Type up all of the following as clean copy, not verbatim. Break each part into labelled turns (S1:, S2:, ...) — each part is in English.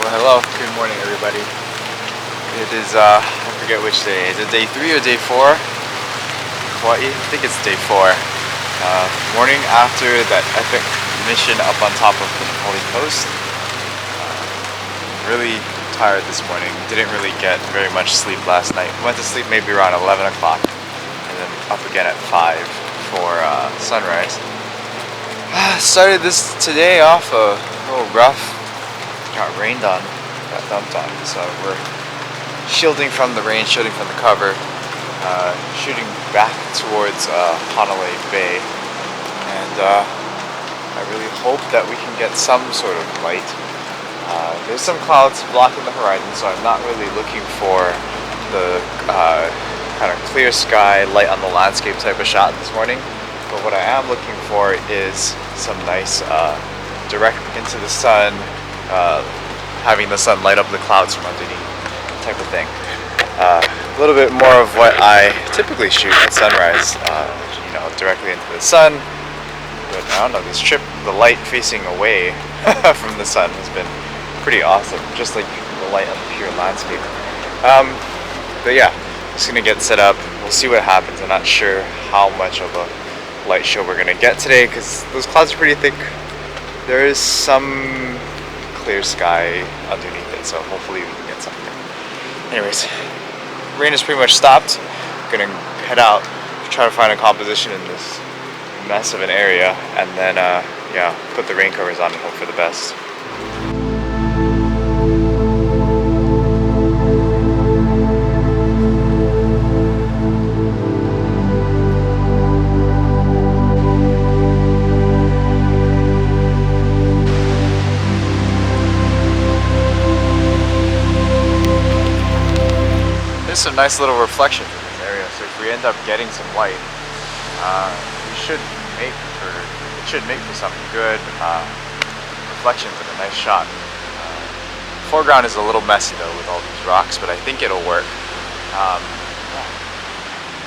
S1: Well, hello, good morning everybody. It is, I forget which day. Is it day 3 or day 4? Hawaii? I think it's day 4. Morning after that epic mission up on top of the Holy Coast. Really tired this morning. Didn't really get very much sleep last night. Went to sleep maybe around 11 o'clock. And then up again at 5 for sunrise. Started this today off a little rough. Got rained on, got dumped on, so we're shielding from the rain, shielding from the cover, shooting back towards Honolulu Bay, and I really hope that we can get some sort of light. There's some clouds blocking the horizon, so I'm not really looking for the kind of clear sky, light on the landscape type of shot this morning, but what I am looking for is some nice direct into the sun, having the sun light up the clouds from underneath type of thing. A little bit more of what I typically shoot at sunrise, directly into the sun. But I don't know, this trip, the light facing away from the sun has been pretty awesome, just like the light on the pure landscape. But yeah, just gonna get set up. We'll see what happens. I'm not sure how much of a light show we're gonna get today because those clouds are pretty thick. There is some clear sky underneath it, so hopefully we can get something. Anyways, rain is pretty much stopped. Gonna head out, try to find a composition in this mess of an area, and then put the rain covers on and hope for the best. Some nice little reflections in this area, so if we end up getting some light, it should make for some good reflections and a nice shot. Foreground is a little messy though with all these rocks, but I think it'll work.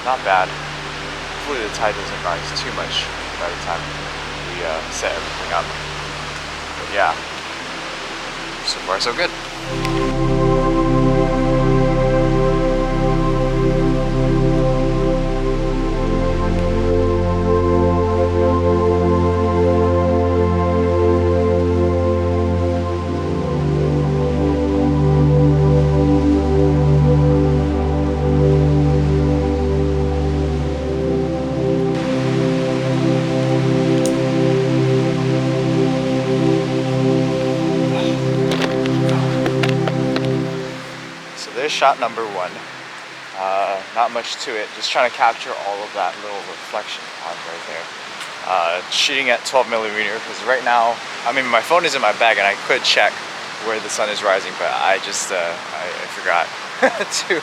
S1: Not bad. Hopefully the tide doesn't rise too much by the time we set everything up. But yeah, so far so good. Shot number 1. Not much to it, just trying to capture all of that little reflection on right there. Shooting at 12mm because right now, I mean my phone is in my bag and I could check where the sun is rising, but I just I forgot to.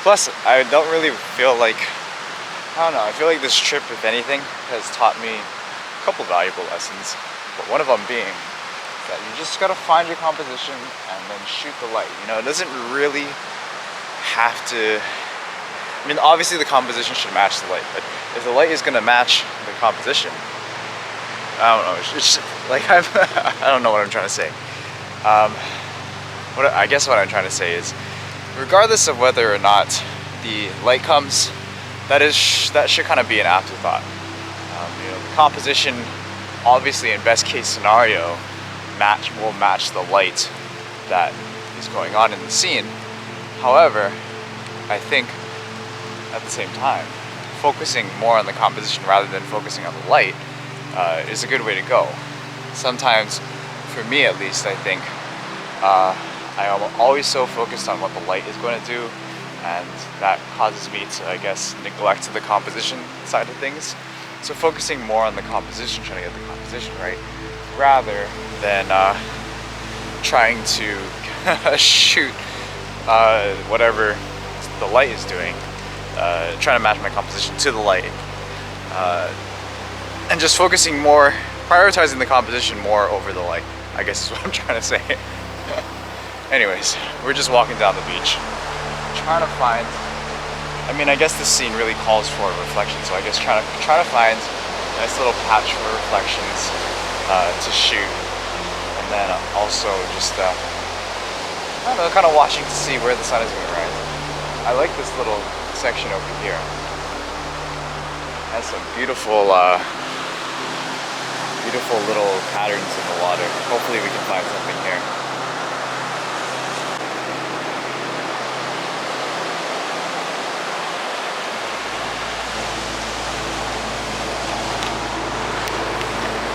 S1: Plus I don't really feel like, I don't know, I feel like this trip, if anything, has taught me a couple valuable lessons, but one of them being that you just gotta find your composition and then shoot the light. You know, it doesn't really have to, I mean obviously the composition should match the light, but if the light is going to match the composition, I don't know, it's just like I don't know what I'm trying to say. I guess what I'm trying to say is, regardless of whether or not the light comes, that should kind of be an afterthought. The composition obviously in best case scenario will match the light that is going on in the scene. However, I think at the same time, focusing more on the composition rather than focusing on the light is a good way to go. Sometimes, for me at least, I think I am always so focused on what the light is going to do, and that causes me to, I guess, neglect the composition side of things. So focusing more on the composition, trying to get the composition right, rather than trying to shoot whatever the light is doing, trying to match my composition to the light, and just focusing more, prioritizing the composition more over the light, I guess is what I'm trying to say. Anyways, we're just walking down the beach, trying to find, I mean I guess this scene really calls for a reflection, so I guess trying to find a nice little patch for reflections to shoot, and then also just I don't know, kind of watching to see where the sun is going to rise. I like this little section over here. It has some beautiful, beautiful little patterns in the water. Hopefully we can find something here.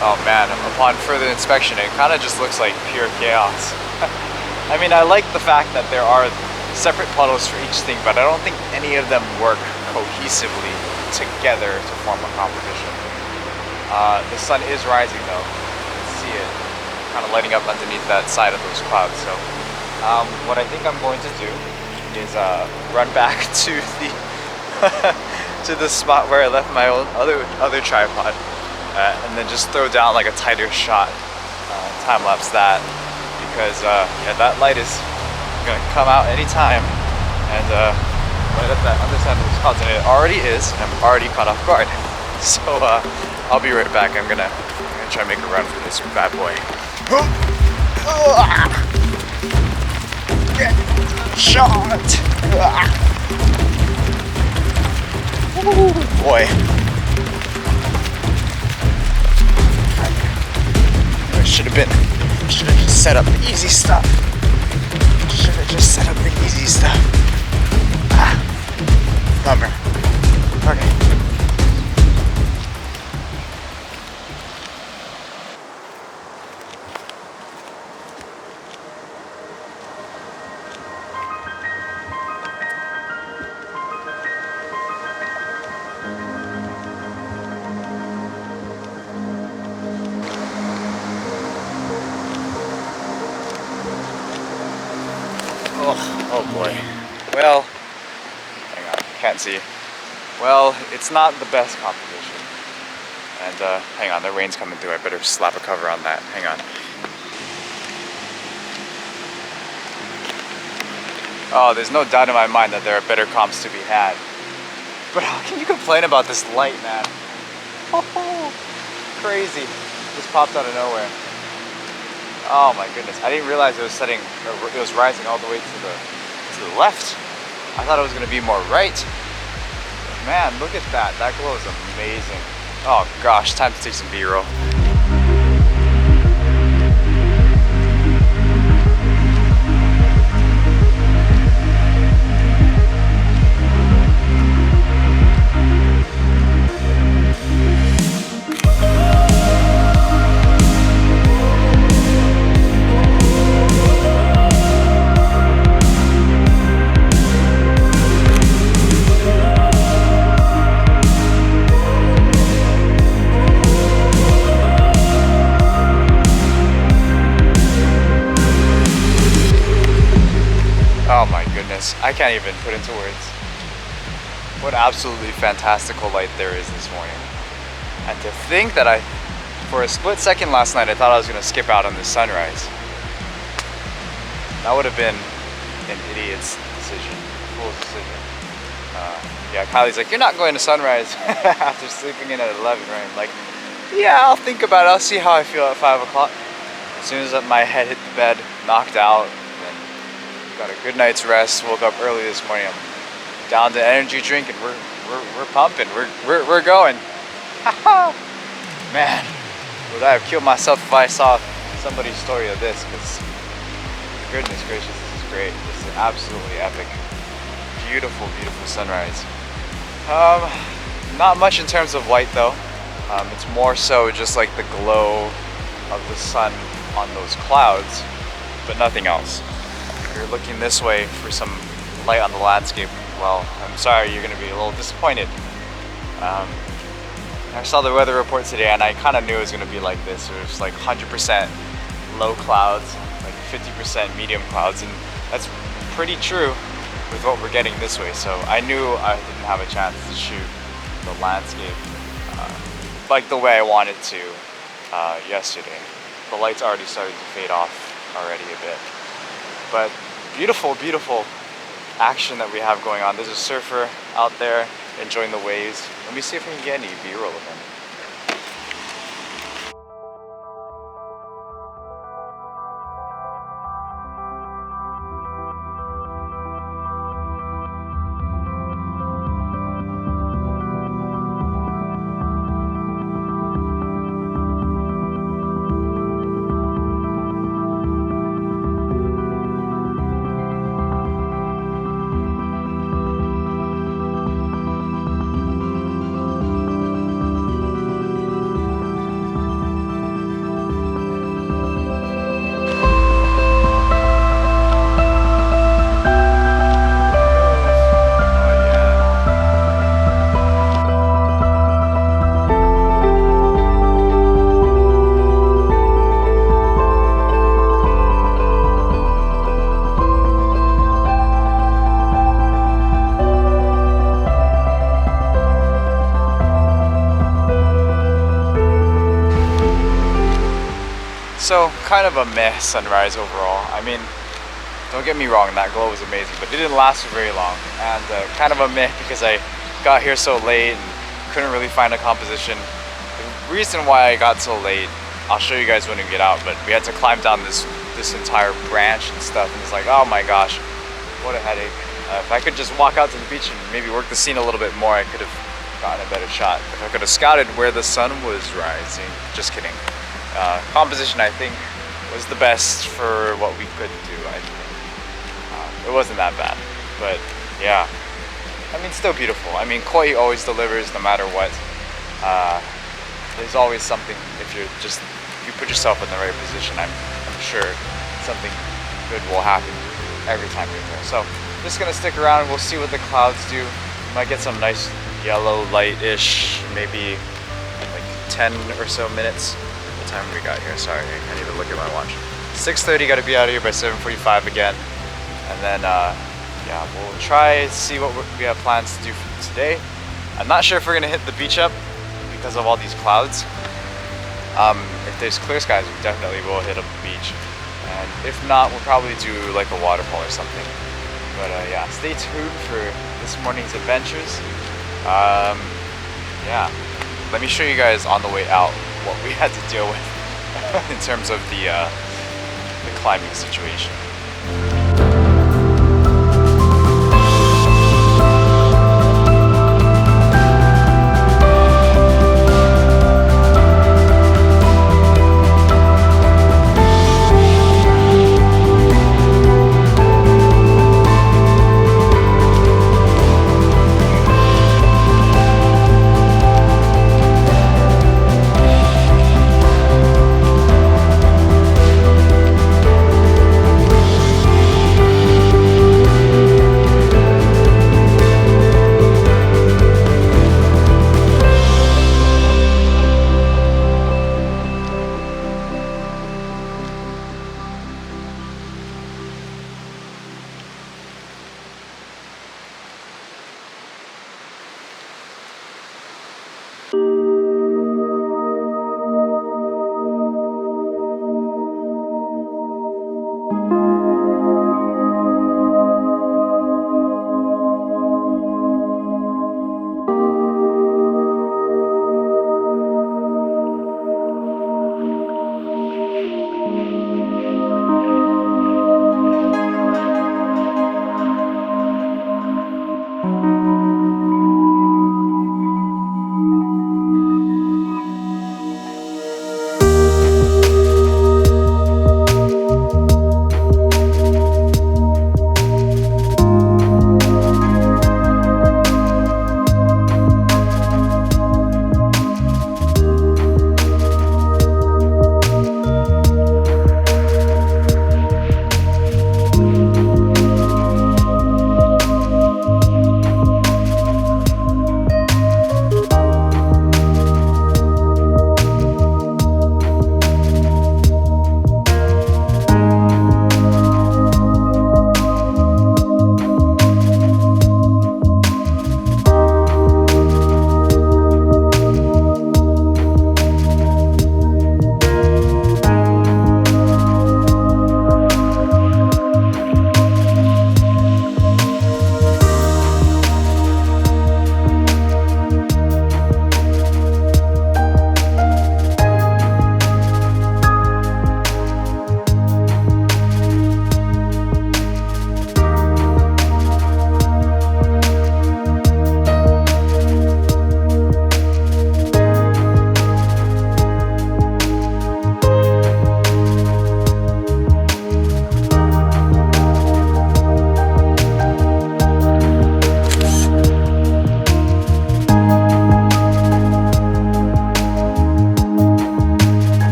S1: Oh man, upon further inspection, it kind of just looks like pure chaos. I mean, I like the fact that there are separate puddles for each thing, but I don't think any of them work cohesively together to form a composition. The sun is rising though. You can see it kind of lighting up underneath that side of those clouds. So what I think I'm going to do is run back to the to the spot where I left my own other tripod. And then just throw down like a tighter shot, time lapse that, because yeah, that light is gonna come out anytime and light up that underside of those clouds, and it already is, and I'm already caught off guard. So I'll be right back. I'm gonna try and make a run for this bad boy. Get shot! Ooh, boy. Should have just set up the easy stuff. Should have just set up the easy stuff. Bummer. Okay. Oh boy. Well, hang on, can't see. Well, it's not the best composition. And hang on, the rain's coming through. I better slap a cover on that. Hang on. Oh, there's no doubt in my mind that there are better comps to be had. But how can you complain about this light, man? Oh, crazy. Just popped out of nowhere. Oh my goodness, I didn't realize it was rising all the way to the left. I thought it was gonna be more right. Man, look at that. That glow is amazing. Oh gosh, time to take some B-roll. Oh my goodness, I can't even put into words what absolutely fantastical light there is this morning. And to think that for a split second last night, I thought I was gonna skip out on the sunrise. That would have been an idiot's decision, fool's decision. Yeah, Kylie's like, you're not going to sunrise after sleeping in at 11, right? I'm like, yeah, I'll think about it. I'll see how I feel at 5 o'clock. As soon as my head hit the bed, knocked out, got a good night's rest. Woke up early this morning. I'm down to energy drink, and we're pumping. We're going. Man, would I have killed myself if I saw somebody's story of this? Because goodness gracious, this is great. This is absolutely epic. Beautiful, beautiful sunrise. Not much in terms of light though. It's more so just like the glow of the sun on those clouds, but nothing else. If you're looking this way for some light on the landscape, well, I'm sorry, you're going to be a little disappointed. I saw the weather report today and I kind of knew it was going to be like this. It was like 100% low clouds, like 50% medium clouds, and that's pretty true with what we're getting this way. So I knew I didn't have a chance to shoot the landscape like the way I wanted to yesterday. The light's already starting to fade off already a bit. But beautiful, beautiful action that we have going on. There's a surfer out there enjoying the waves. Let me see if we can get any B-roll of him. kind of a meh sunrise overall. I mean, don't get me wrong, that glow was amazing, but it didn't last for very long. And kind of a meh because I got here so late and couldn't really find a composition. The reason why I got so late, I'll show you guys when we get out, but we had to climb down this entire branch and stuff, and it's like, oh my gosh, what a headache. If I could just walk out to the beach and maybe work the scene a little bit more, I could have gotten a better shot. If I could have scouted where the sun was rising. Just kidding. Composition, I think, was the best for what we could do, I think. It wasn't that bad, but yeah. I mean, still beautiful. I mean, Kauai always delivers no matter what. There's always something, if you put yourself in the right position, I'm sure something good will happen every time you're there. So, just gonna stick around, we'll see what the clouds do. Might get some nice yellow light-ish, maybe like 10 or so minutes. What time we got here? Sorry, I need to look at my watch. 6:30, gotta be out of here by 7:45 again. And then, yeah, we'll try to see what we have plans to do for today. I'm not sure if we're gonna hit the beach up because of all these clouds. If there's clear skies, we definitely will hit up the beach. And if not, we'll probably do like a waterfall or something. But yeah, stay tuned for this morning's adventures. Yeah, let me show you guys on the way out what we had to deal with in terms of the climbing situation.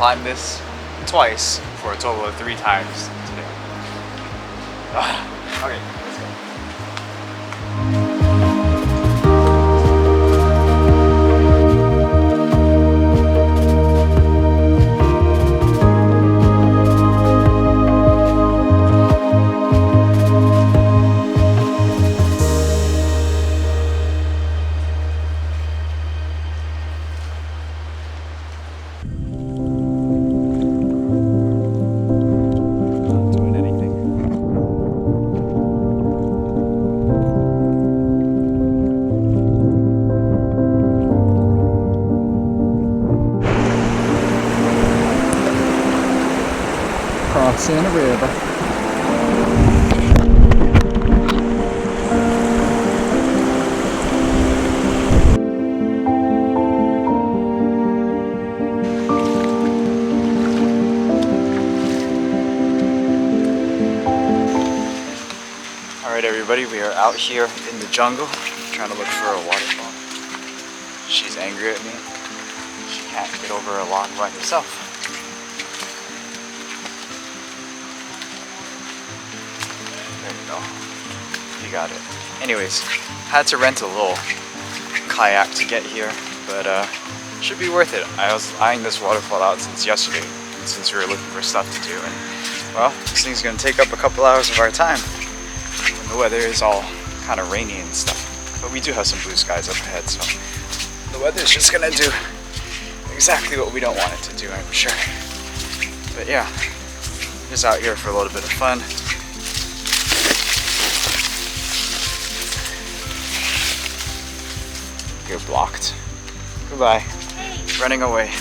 S1: climbed this twice for a total of 3 times today. Okay, let's go.
S2: Crossing a river.
S1: Alright everybody, we are out here in the jungle trying to look for a waterfall. She's angry at me. She can't get over a log by herself. There you go. You got it. Anyways, had to rent a little kayak to get here, but should be worth it. I was eyeing this waterfall out since yesterday, since we were looking for stuff to do, and well, this thing's gonna take up a couple hours of our time when the weather is all kind of rainy and stuff. But we do have some blue skies up ahead, so the weather's just gonna do exactly what we don't want it to do, I'm sure. But yeah, just out here for a little bit of fun. You're blocked. Goodbye. Hey. Running away.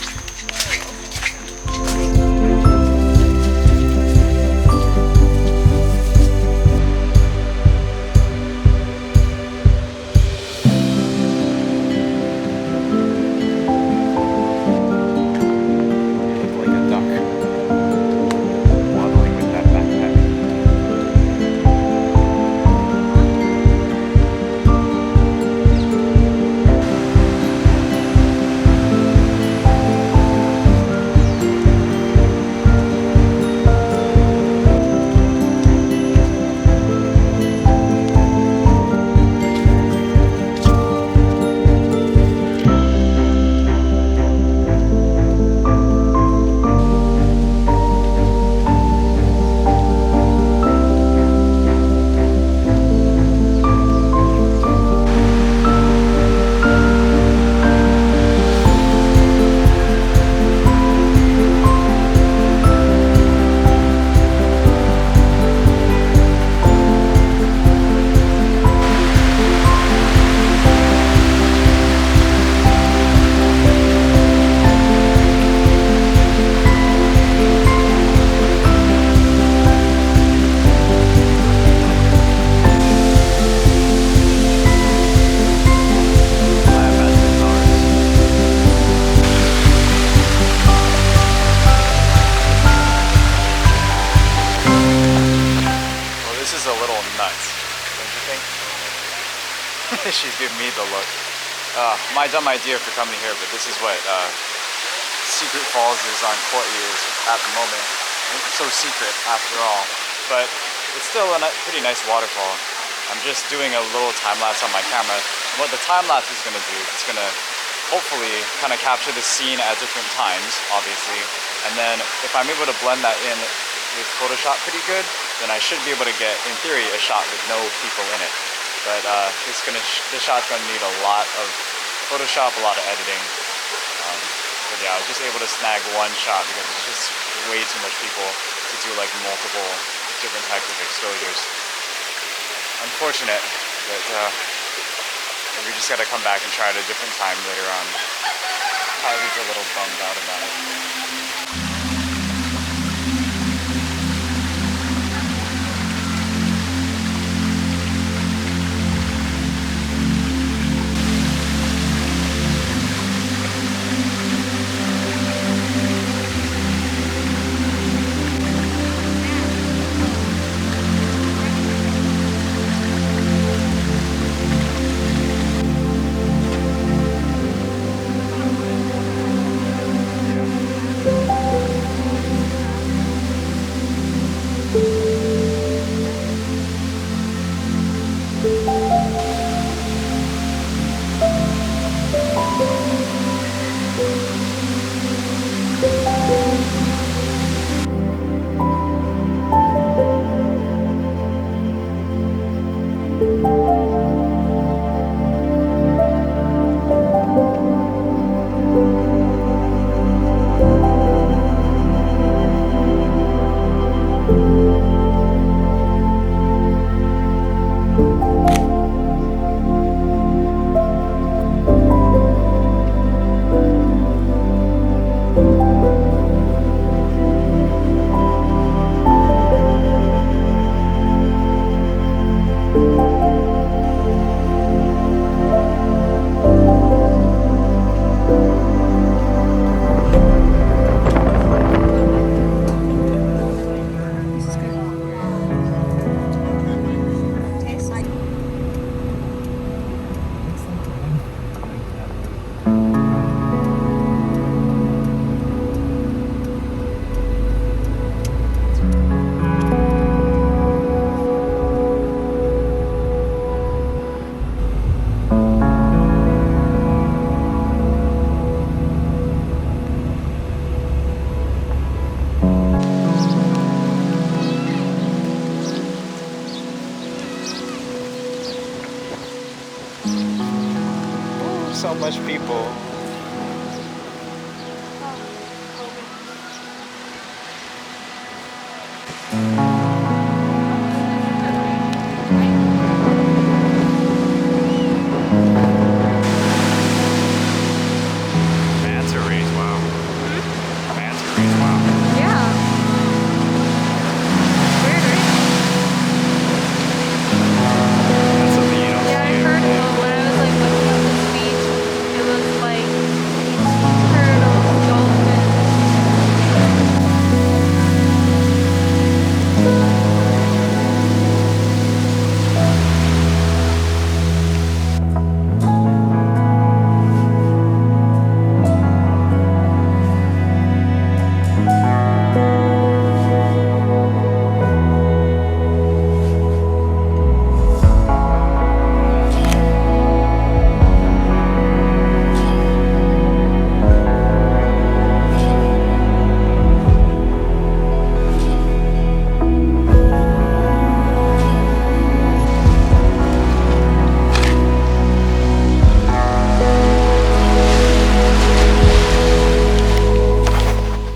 S1: She's giving me the look. My dumb idea for coming here, but this is what Secret Falls is on Kauai is at the moment. It's so secret after all, but it's still a pretty nice waterfall. I'm just doing a little time lapse on my camera. And what the time lapse is going to do, it's going to hopefully kind of capture the scene at different times, obviously. And then if I'm able to blend that in with Photoshop pretty good, then I should be able to get, in theory, a shot with no people in it. But this shot's gonna need a lot of Photoshop, a lot of editing. But yeah, I was just able to snag one shot because it's just way too much people to do like multiple different types of exposures. Unfortunate, but we just gotta come back and try it a different time later on. Kylie's a little bummed out about it. Not much people. Manta rays, wow. Manta rays, wow.
S3: Yeah. Weird, right?
S1: That's something you don't
S3: Yeah, I
S1: see
S3: heard
S1: every day.
S3: when I was like looking at this beach, it was like turtles, dolphins.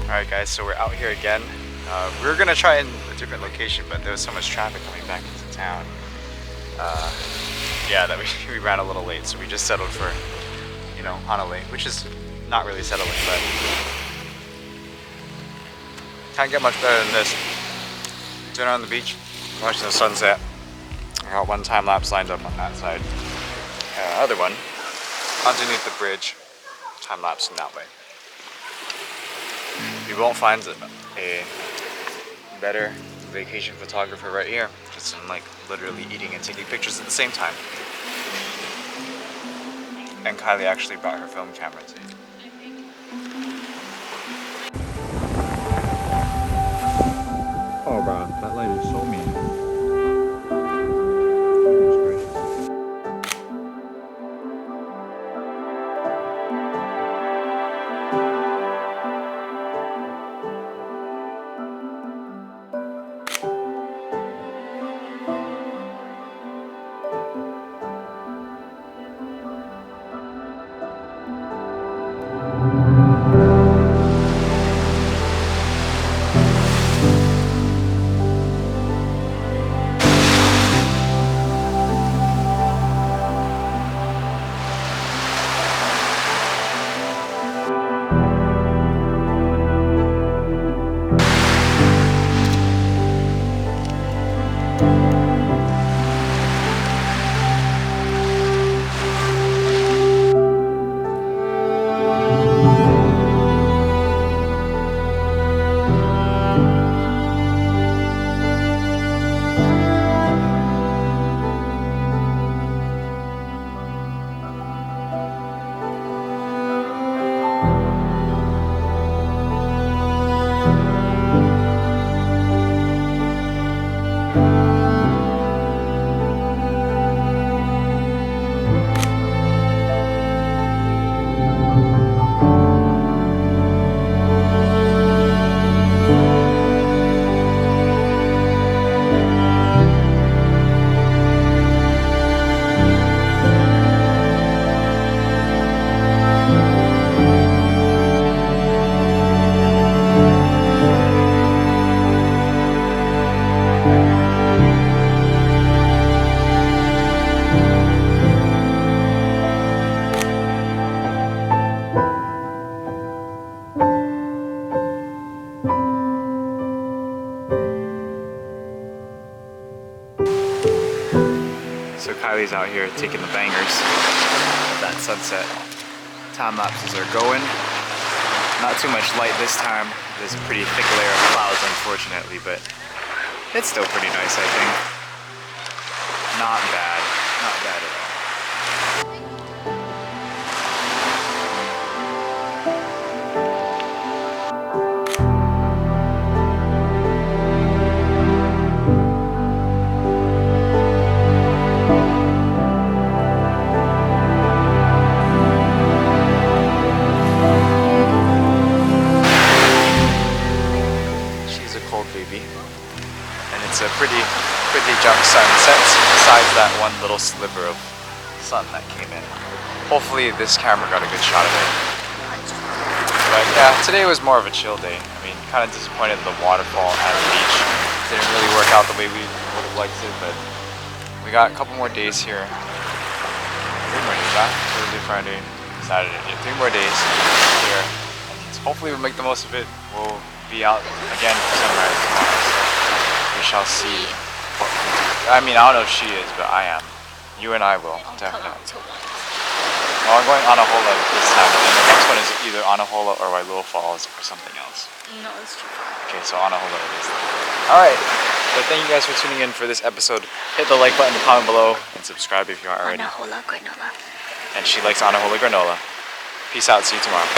S1: Alright guys, so we're out here again. We were gonna try in a different location, but there was so much traffic coming back into town. Yeah, that we ran a little late, so we just settled for, you know, Hanalei, which is not really settling, but can't get much better than this. Dinner on the beach, watching the sunset. I got one time lapse lined up on that side. Other one underneath the bridge, time lapse in that way. You won't find a better vacation photographer right here. Just in like literally eating and taking pictures at the same time. And Kylie actually brought her film camera too.
S2: Oh, bro, that lady's so mean.
S1: So Kylie's out here taking the bangers of that sunset. Time lapses are going. Not too much light this time. There's a pretty thick layer of clouds, unfortunately, but it's still pretty nice, I think. Not bad. Not bad at all. Baby, and it's a pretty junk sunset besides that one little sliver of sun that came in. hopefully this camera got a good shot of it. But yeah, today was more of a chill day. I mean, kind of disappointed in the waterfall and the beach. Didn't really work out the way we would have liked it, but we got a couple more days here. 3 more days, huh? Thursday, Friday, Saturday. Yeah, 3 more days here. And hopefully we'll make the most of it. We'll be out again for sunrise tomorrow. So we shall see what we do. I mean, I don't know if she is, but I am. You and I will, definitely. Well, I'm going Anahola this time, and the next one is either Anahola or Wailua Falls or something else.
S3: No, it's too far.
S1: Okay, so Anahola it is. Alright, so thank you guys for tuning in for this episode. Hit the like button, comment below, and subscribe if you aren't already.
S3: Anahola granola.
S1: And she likes Anahola granola. Peace out, see you tomorrow.